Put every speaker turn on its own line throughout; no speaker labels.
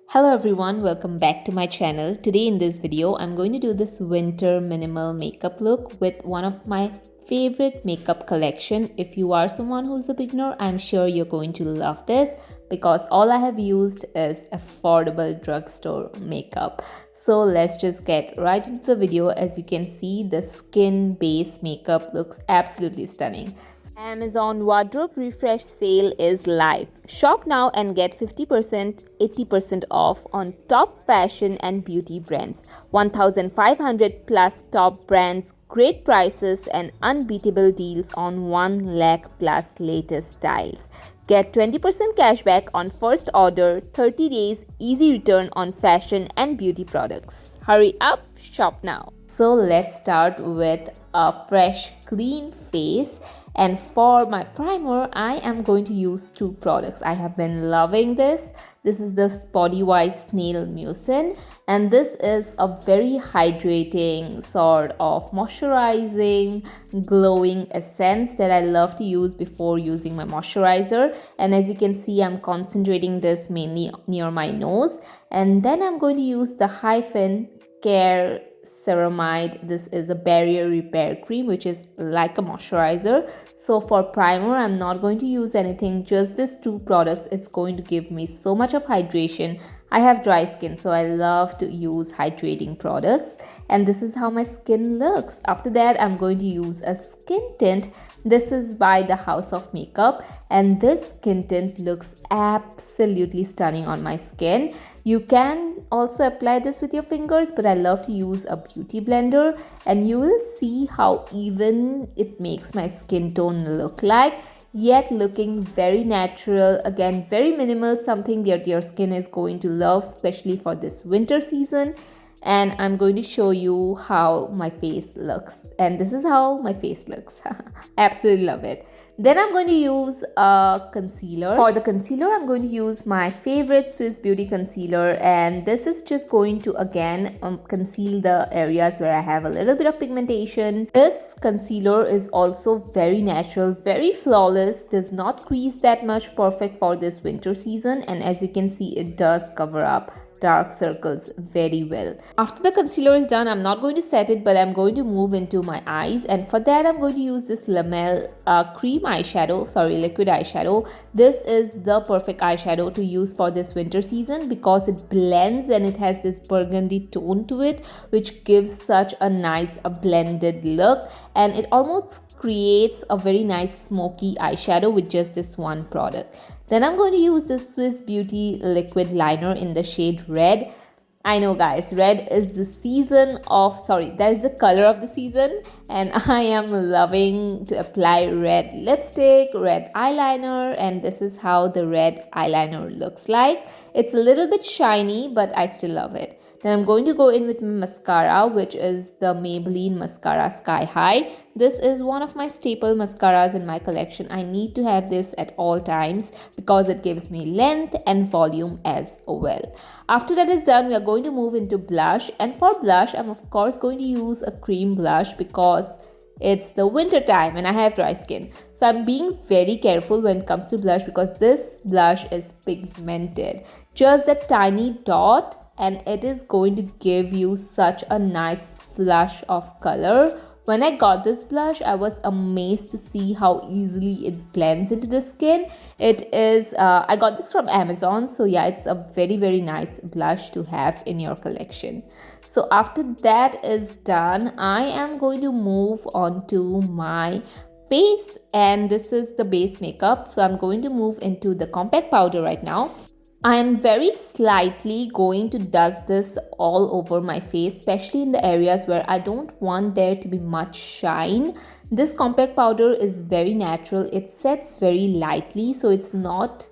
Hello everyone, welcome back to my channel. Today in this video, I'm going to do this winter minimal makeup look with one of my favorite makeup collection. If you are someone who's a beginner, I'm sure you're going to love this because all I have used is affordable drugstore makeup. So let's just get right into the video. As you can see, the skin base makeup looks absolutely stunning. Amazon wardrobe refresh sale is live. Shop now and get 50%, 80% off on top fashion and beauty brands. 1,500 plus top brands, great prices and unbeatable deals on 1 lakh plus latest styles. Get 20% cashback on first order, 30 days easy return on fashion and beauty products. Hurry up, shop now. So let's start with a fresh clean face, and for my primer I am going to use two products. I have been loving this. This is the Bodywise Snail Mucin, and this is a very hydrating sort of moisturizing glowing essence that I love to use before using my moisturizer. And as you can see, I'm concentrating this mainly near my nose, and then I'm going to use the Hyphen Care Ceramide. This is a barrier repair cream which is like a moisturizer. So for primer I'm not going to use anything, just these two products. It's going to give me so much of hydration. I have dry skin, so I love to use hydrating products, and this is how my skin looks. After that I'm going to use a skin tint. This is by the House of Makeup, and this skin tint looks absolutely stunning on my skin. You can also apply this with your fingers, but I love to use a beauty blender, and you will see how even it makes my skin tone look like, yet looking very natural. Again, very minimal, something that your skin is going to love, especially for this winter season. And I'm going to show you how my face looks, and this is how my face looks. Absolutely love it. Then I'm going to use a concealer. For the concealer, I'm going to use my favorite Swiss Beauty concealer, and this is just going to again conceal the areas where I have a little bit of pigmentation. This concealer is also very natural, very flawless, does not crease that much, perfect for this winter season. And as you can see, it does cover up dark circles very well. After the concealer is done, I'm not going to set it, but I'm going to move into my eyes, and for that I'm going to use this Lamel liquid eyeshadow. This is the perfect eyeshadow to use for this winter season because it blends and it has this burgundy tone to it, which gives such a nice blended look, and it almost creates a very nice smoky eyeshadow with just this one product. Then I'm going to use this Swiss Beauty liquid liner in the shade Red. I know guys, red is the season of, that is the color of the season, and I am loving to apply red lipstick, red eyeliner, and this is how the red eyeliner looks like. It's a little bit shiny, but I still love it. Then I'm going to go in with my mascara, which is the Maybelline Mascara Sky High. This is one of my staple mascaras in my collection. I need to have this at all times because it gives me length and volume as well. After that is done, we are going to move into blush, and for blush I'm of course going to use a cream blush because it's the winter time and I have dry skin. So I'm being very careful when it comes to blush because this blush is pigmented. Just that tiny dot and it is going to give you such a nice flush of color. When I got this blush, I was amazed to see how easily it blends into the skin. It is, I got this from Amazon, so yeah, it's a very nice blush to have in your collection. So after that is done, I am going to move on to my base, and this is the base makeup. So I'm going to move into the compact powder right now. I am very slightly going to dust this all over my face, especially in the areas where I don't want there to be much shine. This compact powder is very natural. It sets very lightly, so it's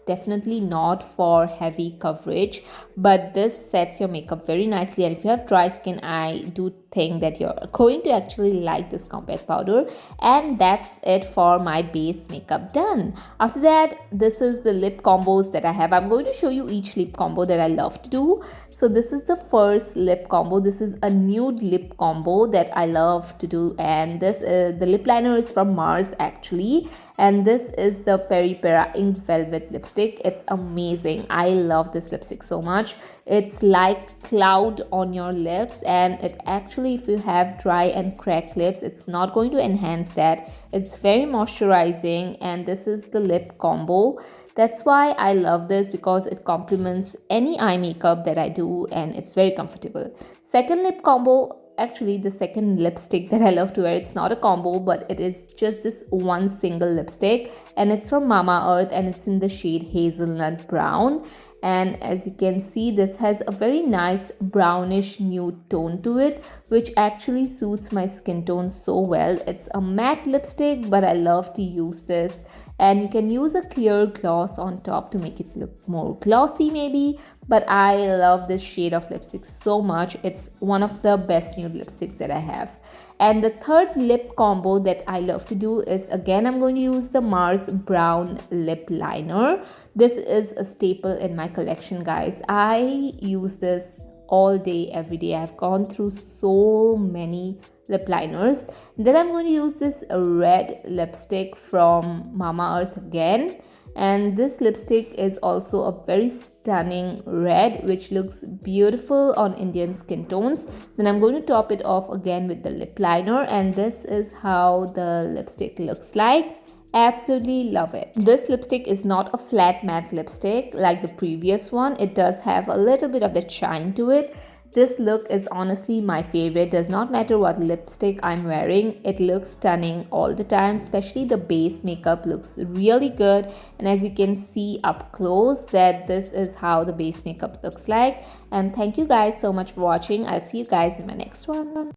definitely not for heavy coverage, but this sets your makeup very nicely. And if you have dry skin, I do think that you're going to actually like this compact powder. And that's it for my base makeup done. After that, this is the lip combos that I have. I'm going to show you each lip combo that I love to do. So this is the first lip combo. This is a nude lip combo that I love to do, and this the lip liner is from Mars actually, and this is the Peri Ink Velvet lipstick. It's amazing. I love this lipstick so much. It's like cloud on your lips, and it actually, if you have dry and cracked lips, it's not going to enhance that. It's very moisturizing, and this is the lip combo. That's why I love this, because it complements any eye makeup that I do, and it's very comfortable. Second lip combo, actually the second lipstick that I love to wear, it's not a combo, but it is just this one single lipstick, and it's from Mamaearth, and it's in the shade Hazelnut Brown. And as you can see, this has a very nice brownish nude tone to it, which actually suits my skin tone so well. It's a matte lipstick, but I love to use this. And you can use a clear gloss on top to make it look more glossy maybe, but I love this shade of lipstick so much. It's one of the best nude lipsticks that I have. And the third lip combo that I love to do is, again, I'm going to use the Mars Brown lip liner. This is a staple in my collection, guys. I use this all day, every day. I've gone through so many lip liners. Then I'm going to use this red lipstick from Mamaearth again, and this lipstick is also a very stunning red, which looks beautiful on Indian skin tones. Then I'm going to top it off again with the lip liner, and this is how the lipstick looks like. Absolutely love it. This lipstick is not a flat matte lipstick like the previous one. It does have a little bit of the shine to it. This look is honestly my favorite. Does not matter what lipstick I'm wearing, it looks stunning all the time. Especially the base makeup looks really good, and as you can see up close, that this is how the base makeup looks like. And thank you guys so much for watching. I'll see you guys in my next one.